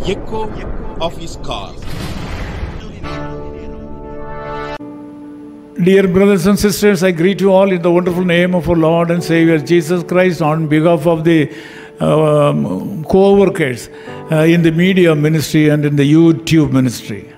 echo of his call. Dear brothers and sisters, I greet you all in the wonderful name of our Lord and Savior Jesus Christ on behalf of the co-workers in the media ministry and in the YouTube ministry.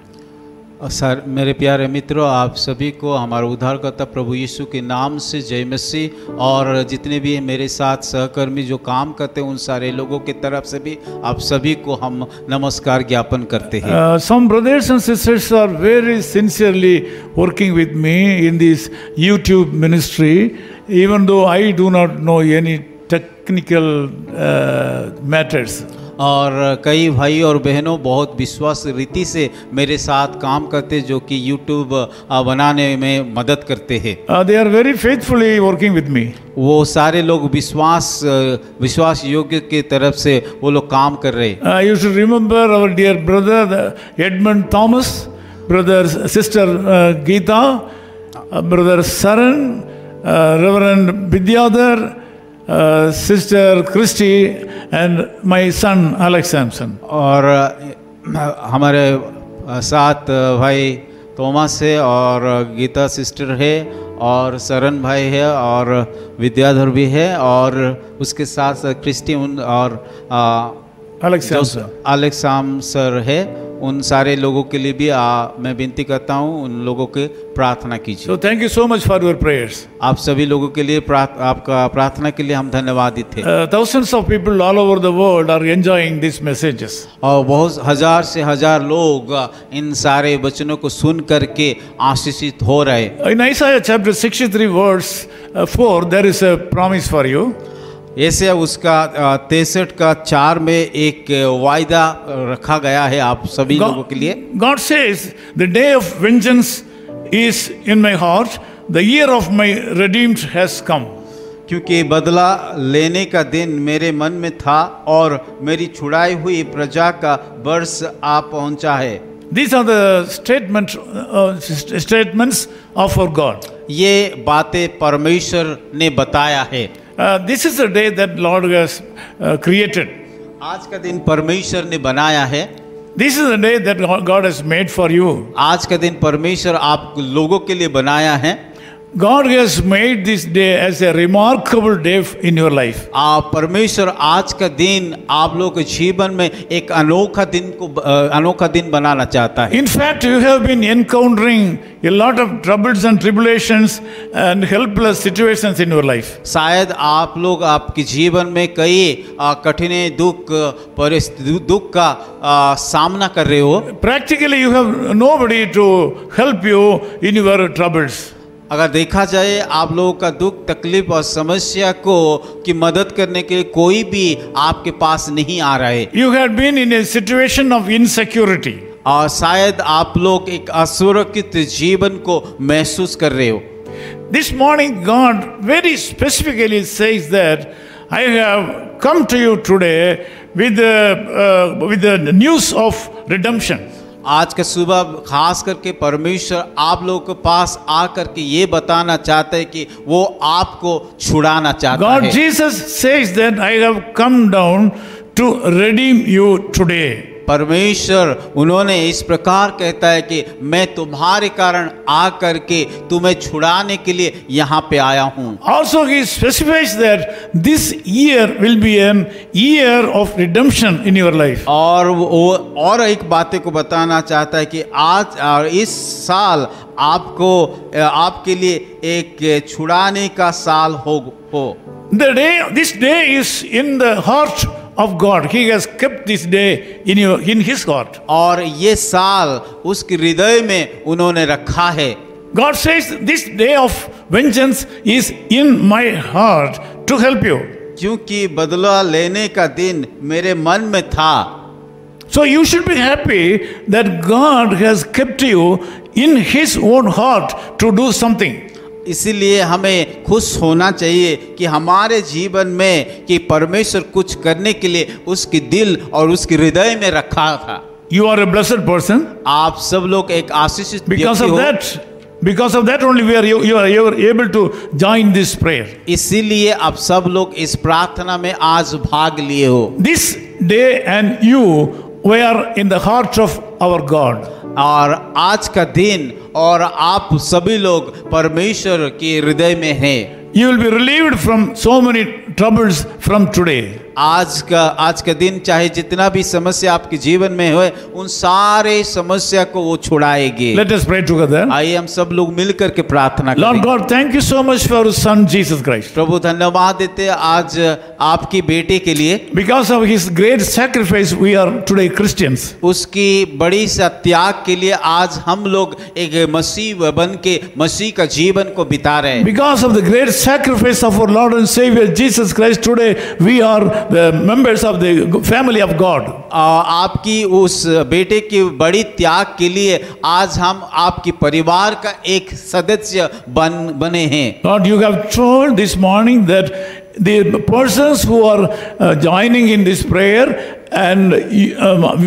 Sir मेरे प्यारे मित्रों, आप सभी को हमारा उद्धारकर्ता प्रभु यीशु के नाम से जय मसीह। और जितने भी मेरे साथ सहकर्मी जो काम करते हैं उन सारे लोगों की तरफ से भी आप सभी को हम नमस्कार ज्ञापन करते हैं। Some brothers and sisters are very sincerely working with me in this YouTube ministry, even though I do not know any technical matters. और कई भाई और बहनों बहुत विश्वास रीति से मेरे साथ काम करते जो कि YouTube बनाने में मदद करते हैं। They are very faithfully working with me. वो सारे लोग विश्वास योग्य के तरफ से वो लोग काम कर रहे हैं। You should remember our dear brother Edmund Thomas, brother sister Geeta, brother Saran, Reverend Vidyadhar, sister Christy and my son Alex Sampson. और हमारे साथ भाई थॉमस है और गीता सिस्टर है और सरन भाई है और विद्याधर भी है और उसके साथ क्रिस्टी और अलेक्स साम सर है। उन सारे लोगों के लिए भी मैं विनती करता हूँ, उन लोगों के प्रार्थना कीजिए। So thank you so much for your prayers. आप सभी लोगों के लिए आपका प्रार्थना के लिए हम धन्यवादित थे। Thousands of people all over the world are enjoying these messages. और बहुत हजार से हजार लोग इन सारे वचनों को सुन करके आशीषित हो रहे। In Isaiah chapter 63 verse 4 there is a promise for you. ऐसे उसका 63 का 4 में एक वायदा रखा गया है आप सभी लोगों के लिए। God says, the day of vengeance is in my heart, the year of my redeemed has come. क्योंकि बदला लेने का दिन मेरे मन में था और मेरी छुड़ाई हुई प्रजा का वर्ष आ पहुंचा है। These are the statements of our God. ये बातें परमेश्वर ने बताया है। This is the day that Lord has created. आज का दिन परमेश्वर ने बनाया है। This is the day that God has made for you. आज का दिन परमेश्वर आप लोगों के लिए बनाया है। God has made this day as a remarkable day in your life. परमेश्वर आज का दिन आप लोगों के जीवन में एक अनोखा दिन बनाना चाहता है। In fact, you have been encountering a lot of troubles and tribulations and helpless situations in your life. शायद आप लोग आपके जीवन में कई कठिन दुख का सामना कर रहे हो। Practically, you have nobody to help you in your troubles. अगर देखा जाए आप लोगों का दुख तकलीफ और समस्या की मदद करने के लिए कोई भी आपके पास नहीं आ रहा है। You had been in a situation of insecurity. और शायद आप लोग एक असुरक्षित जीवन को महसूस कर रहे हो। This morning God very specifically says that I have come to you today with the news of redemption. आज का सुबह खास करके परमेश्वर आप लोगों के पास आकर के ये बताना चाहते हैं कि वो आपको छुड़ाना चाहता है। God Jesus says that I have come down to redeem you today. परमेश्वर उन्होंने इस प्रकार कहता है कि मैं तुम्हारे कारण आकर के तुम्हें छुड़ाने के लिए यहाँ पे आया हूँ। Also he specifies that this year will be an year of redemption in your life. और एक बातें को बताना चाहता है कि आज और इस साल आपके लिए एक छुड़ाने का साल हो। This day is in the heart of God. He has kept this day in His heart. और ये साल उसके हृदय में उन्होंने रखा है। God says this day of vengeance is in my heart to help you. क्योंकि बदला लेने का दिन मेरे मन में था। So you should be happy that God has kept you in His own heart to do something. इसीलिए हमें खुश होना चाहिए कि हमारे जीवन में कि परमेश्वर कुछ करने के लिए उसके दिल और उसके हृदय में रखा था। You are a blessed person. आप सब लोग एक आशीषित व्यक्ति हो। Because of that only you are able to join this prayer. इसीलिए आप सब लोग इस प्रार्थना में आज भाग लिए हो। This day and you we are in the heart of our God. और आज का दिन और आप सभी लोग परमेश्वर के हृदय में हैं। You will be relieved from so many troubles from today. आज का दिन चाहे जितना भी समस्या आपके जीवन में हो, उन सारे समस्या को वो छुड़ाएंगे। Let us pray together. आइए हम सब लोग मिलकर के प्रार्थना Lord करें। God, thank you so much for your Son Jesus Christ. प्रभु धन्यवाद देते हैं आज आपकी बेटे के लिए। Because of His great sacrifice, we are today Christians. उसकी बड़ी सा त्याग के लिए आज हम लोग एक मसीह बन के मसीह का जीवन को बिता रहे हैं। Because of the great sacrifice of our Lord and Savior Jesus Christ, today we are the members of the family of God. आपकी उस बेटे की बड़ी त्याग के लिए आज हम आपकी परिवार का एक सदस्य बने हैं। Lord, you have told this morning that the persons who are joining in this prayer and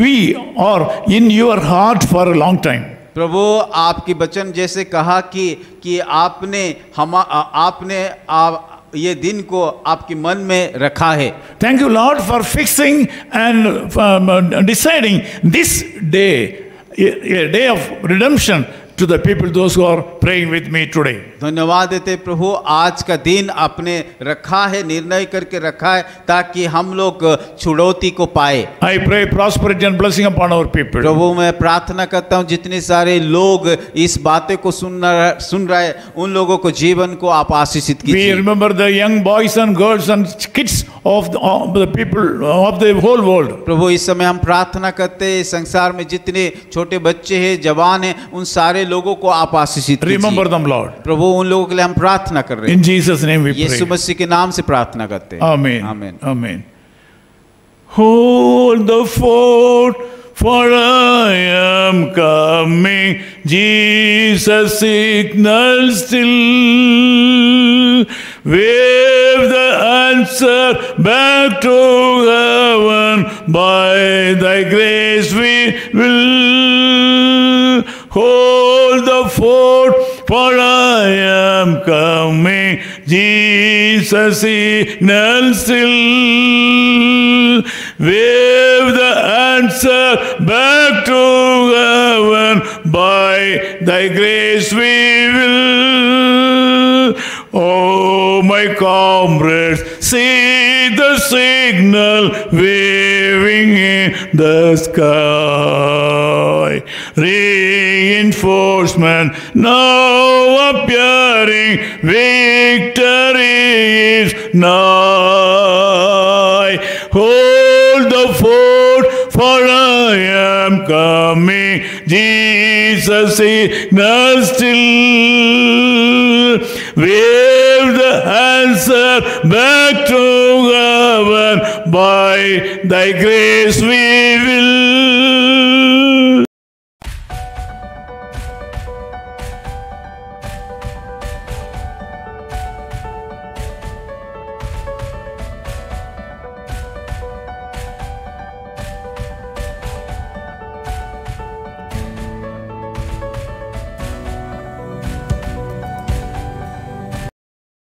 we are in your heart for a long time. प्रभु आपकी वचन जैसे कहा कि आपने ये दिन को आपके मन में रखा है। Thank you, Lord, for fixing and deciding this day, a day of redemption, to the people, those who are praying with me today. धन्यवाद देते प्रभु, आज का दिन आपने रखा है, निर्णय करके रखा है ताकि हम लोग छुड़ौती को पाए। I pray prosperity and blessing upon our people. प्रभु मैं प्रार्थना करता हूँ जितने सारे लोग इस बातें को सुन रहे हैं, उन लोगों को जीवन को आप आशीषित We कीजिए। remember the young boys and girls and kids of the people of the whole world. प्रभु इस समय हम प्रार्थना करते हैं संसार में जितने छोटे बच्चे हैं, जवान हैं, उन सारे लोगों को आप आशीषित Remember कीजिए। them, Lord. प्रभु उन लोगों के लिए हम प्रार्थना कर रहे हैं। In Jesus' name we Yeshu pray. मसीह के नाम से प्रार्थना करते हैं। Amen. आमीन। Amen. Hold the fort, for I am coming. Jesus signals still. Wave the answer back to heaven. By thy grace we will. Hold the fort, for I am coming. Jesus signals still. Wave the answer back to heaven. By thy grace we will. Oh, my comrades, see the signal waving in the sky. Reinforcement now appearing, victory is nigh. Hold the fort, for I am coming. Jesus signals still. Wave the answer back to heaven. By thy grace we will.